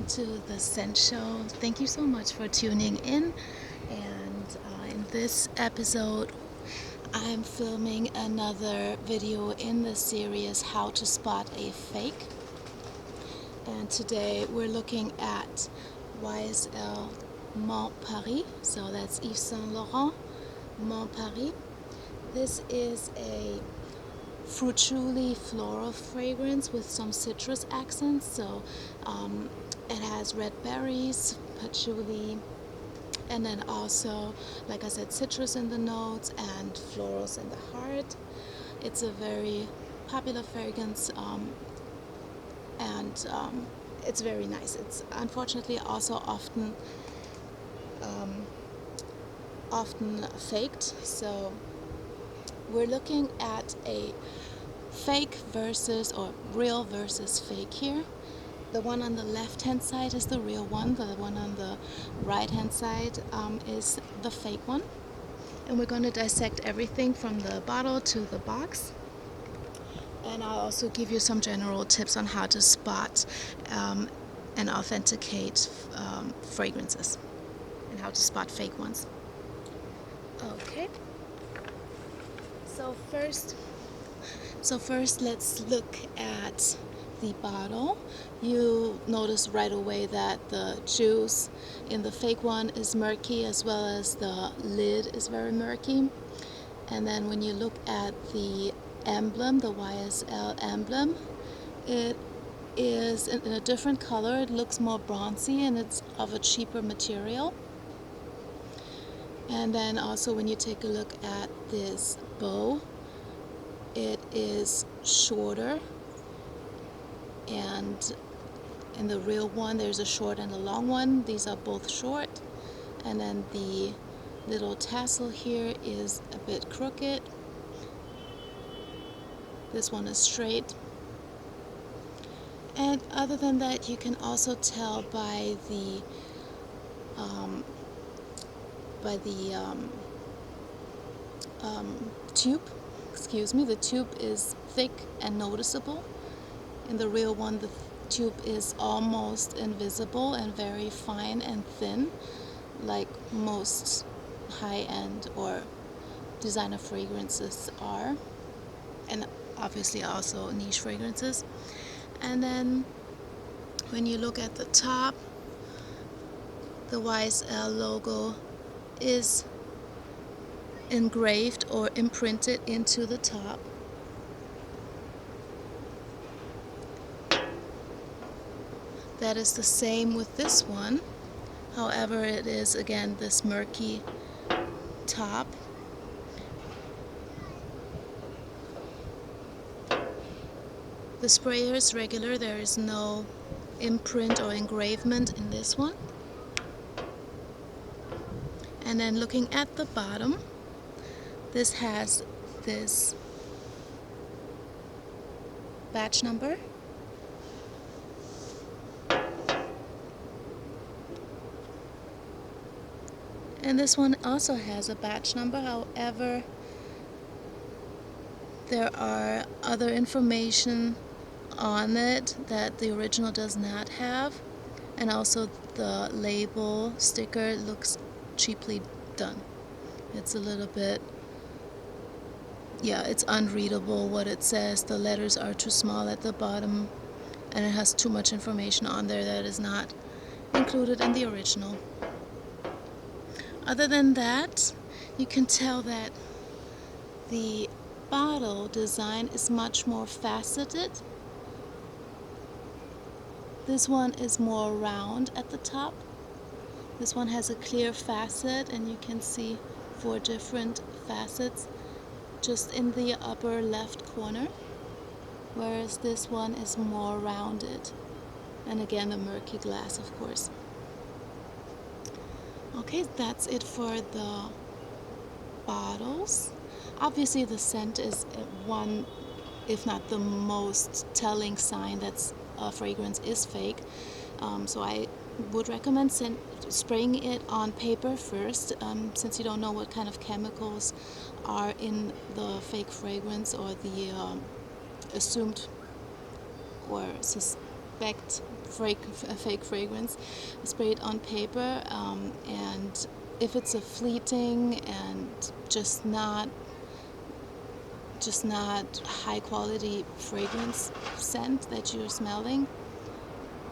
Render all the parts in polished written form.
to the Scent Show. Thank you so much for tuning in. And in this episode, I'm filming another video in the series How to Spot a Fake. And today we're looking at YSL MON Paris. So that's Yves Saint Laurent MON Paris. This is a fruit-truly floral fragrance with some citrus accents. So it has red berries, patchouli, and then also, like I said, citrus in the notes and florals in the heart. It's a very popular fragrance, and it's very nice. It's unfortunately also often faked. So we're looking at a fake versus or real versus fake here. The one on the left hand side is the real one. The one on the right hand side is the fake one. And we're going to dissect everything from the bottle to the box. And I'll also give you some general tips on how to spot and authenticate fragrances and how to spot fake ones. Okay. So first let's look at the bottle. You notice right away that the juice in the fake one is murky, as well as the lid is very murky. And then when you look at the emblem, the YSL emblem, it is in a different color. It looks more bronzy and it's of a cheaper material. And then also when you take a look at this bow, it is shorter, and in the real one there's a short and a long one. These are both short, and then the little tassel here is a bit crooked. This one is straight. And other than that, you can also tell by the tube. The tube is thick and noticeable. In the real one, the tube is almost invisible and very fine and thin, like most high-end or designer fragrances are, and obviously also niche fragrances. And then when you look at the top, the YSL logo is engraved or imprinted into the top. That is the same with this one. However, it is again this murky top. The sprayer is regular. There is no imprint or engravement in this one. And then looking at the bottom, this has this batch number. And this one also has a batch number. However, there are other information on it that the original does not have. And also the label sticker looks cheaply done. It's a little bit, it's unreadable what it says. The letters are too small at the bottom, and it has too much information on there that is not included in the original. Other than that, you can tell that the bottle design is much more faceted. This one is more round at the top. This one has a clear facet, and you can see 4 different facets just in the upper left corner, whereas this one is more rounded, and again the murky glass, of course. Okay, that's it for the bottles. Obviously the scent is one, if not the most telling sign that a fragrance is fake. So I would recommend spraying it on paper first, since you don't know what kind of chemicals are in the fake fragrance, or the assumed or suspect fake fragrance, spray it on paper, and if it's a fleeting and just not high quality fragrance scent that you're smelling,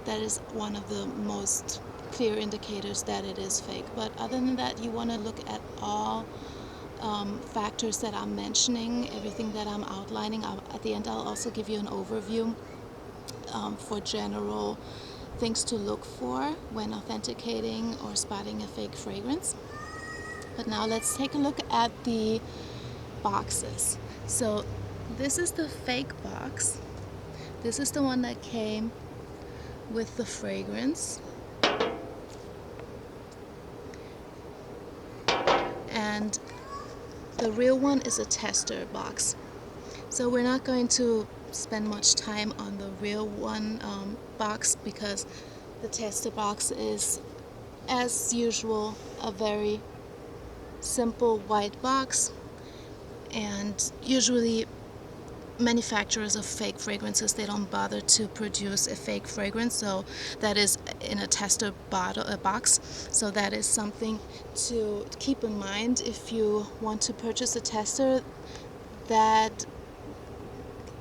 that is one of the most clear indicators that it is fake. But other than that, you want to look at all factors that I'm mentioning, everything that I'm outlining. At the end, I'll also give you an overview for general things to look for when authenticating or spotting a fake fragrance. But now let's take a look at the boxes. So this is the fake box. This is the one that came with the fragrance. And the real one is a tester box. So we're not going to spend much time on the real one box, because the tester box is, as usual, a very simple white box, and usually manufacturers of fake fragrances, they don't bother to produce a fake fragrance, so that is in a tester box. So that is something to keep in mind if you want to purchase a tester. That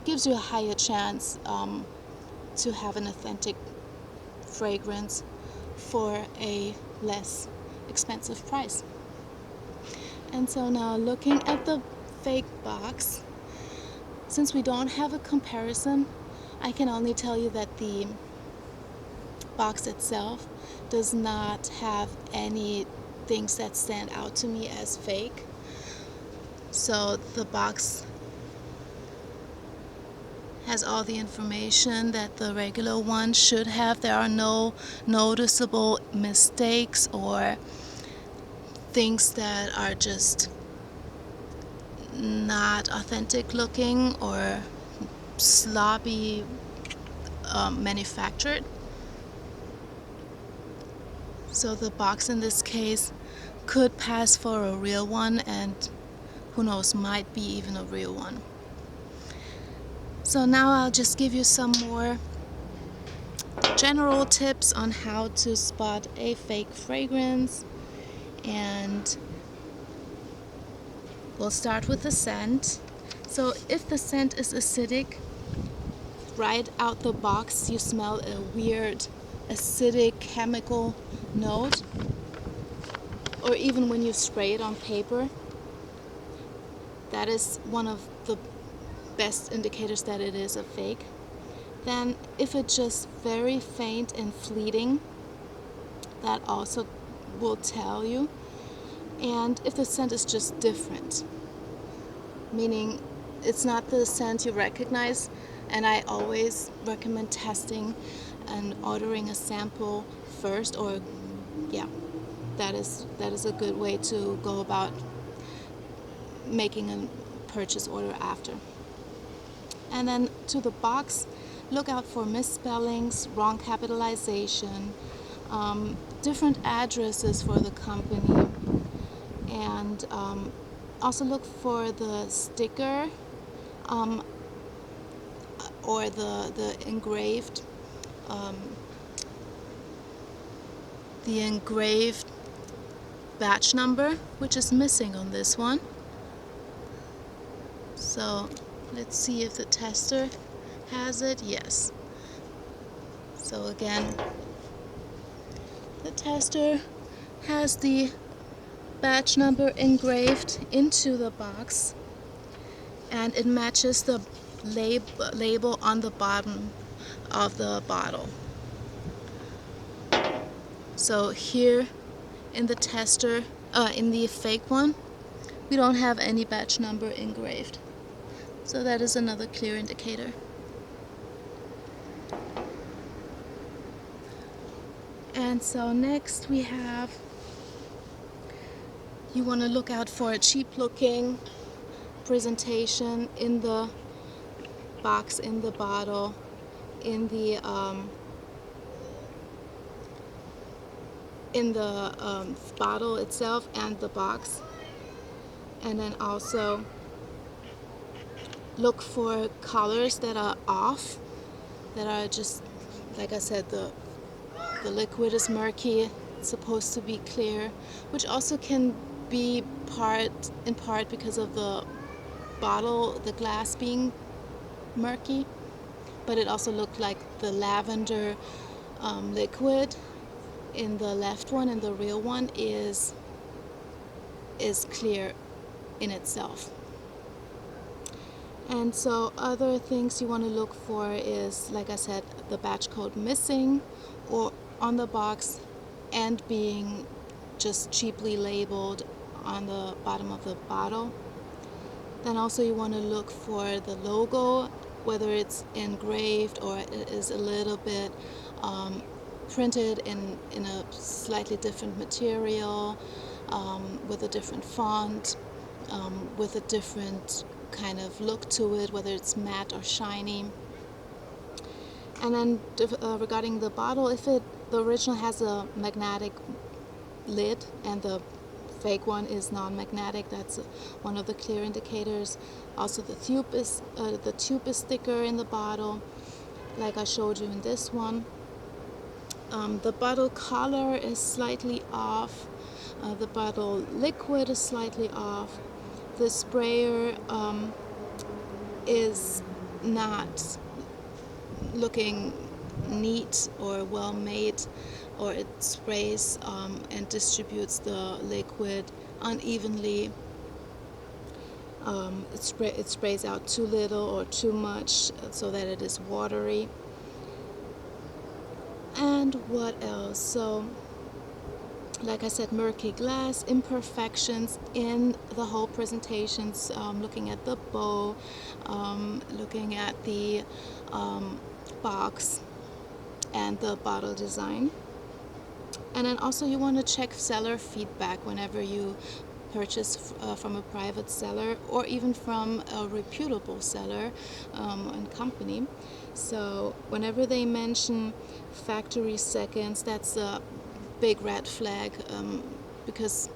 gives you a higher chance to have an authentic fragrance for a less expensive price. And so now, looking at the fake box, since we don't have a comparison, I can only tell you that the box itself does not have any things that stand out to me as fake. So the box has all the information that the regular one should have. There are no noticeable mistakes or things that are just not authentic looking or sloppy manufactured. So the box in this case could pass for a real one, and who knows, might be even a real one. So now I'll just give you some more general tips on how to spot a fake fragrance, and we'll start with the scent. So if the scent is acidic, right out the box you smell a weird acidic chemical note, or even when you spray it on paper, that is one of the best indicators that it is a fake. Then if it's just very faint and fleeting, that also will tell you. And if the scent is just different, meaning it's not the scent you recognize, and I always recommend testing and ordering a sample first, or that is a good way to go about making a purchase order after. And then to the box, look out for misspellings, wrong capitalization, different addresses for the company, and also look for the sticker or the engraved batch number, which is missing on this one. So let's see if the tester has it. Yes. So again, the tester has the batch number engraved into the box, and it matches the label on the bottom of the bottle. So here in the tester, in the fake one, we don't have any batch number engraved. So that is another clear indicator. And so next we have, you want to look out for a cheap looking presentation in the box, in the bottle, in the bottle itself and the box. And then also look for colors that are off, that are just like I said, the liquid is murky. It's supposed to be clear, which also can be in part because of the bottle, the glass being murky. But it also looked like the lavender liquid in the left one and the real one is clear in itself. And so other things you want to look for is, like I said, the batch code missing or on the box and being just cheaply labeled on the bottom of the bottle. Then also you want to look for the logo, whether it's engraved or it is a little bit printed in a slightly different material, with a different font, with a different kind of look to it, whether it's matte or shiny. And then regarding the bottle, if the original has a magnetic lid and the fake one is non-magnetic, that's one of the clear indicators. Also the tube is thicker in the bottle, like I showed you in this one. The bottle color is slightly off. The bottle liquid is slightly off. The sprayer is not looking neat or well made, or it sprays and distributes the liquid unevenly. It sprays out too little or too much so that it is watery. And what else? So, like I said, murky glass, imperfections in the whole presentations, looking at the bow, looking at the box and the bottle design. And then also you want to check seller feedback whenever you purchase from a private seller or even from a reputable seller and company. So whenever they mention factory seconds, that's a big red flag, because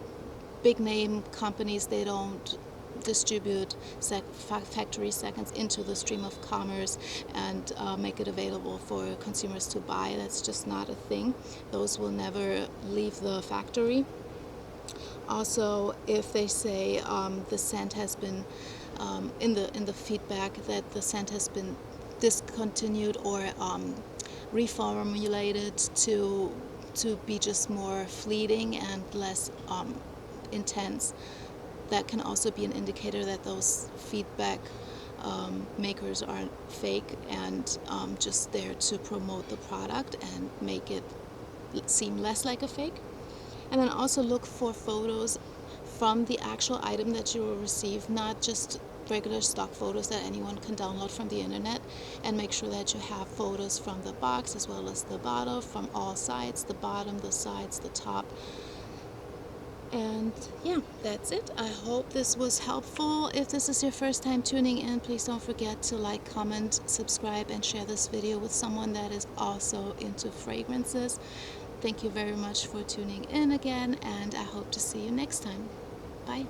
big name companies, they don't distribute factory seconds into the stream of commerce and make it available for consumers to buy. That's just not a thing. Those will never leave the factory. Also, if they say the scent has been in the feedback that the scent has been discontinued or reformulated to be just more fleeting and less intense, that can also be an indicator that those feedback makers are fake and just there to promote the product and make it seem less like a fake. And then also look for photos from the actual item that you will receive, not just regular stock photos that anyone can download from the internet, and make sure that you have photos from the box as well as the bottle from all sides, the bottom, the sides, the top. And yeah, that's it. I hope this was helpful. If this is your first time tuning in, please don't forget to like, comment, subscribe, and share this video with someone that is also into fragrances. Thank you very much for tuning in again, and I hope to see you next time. Bye.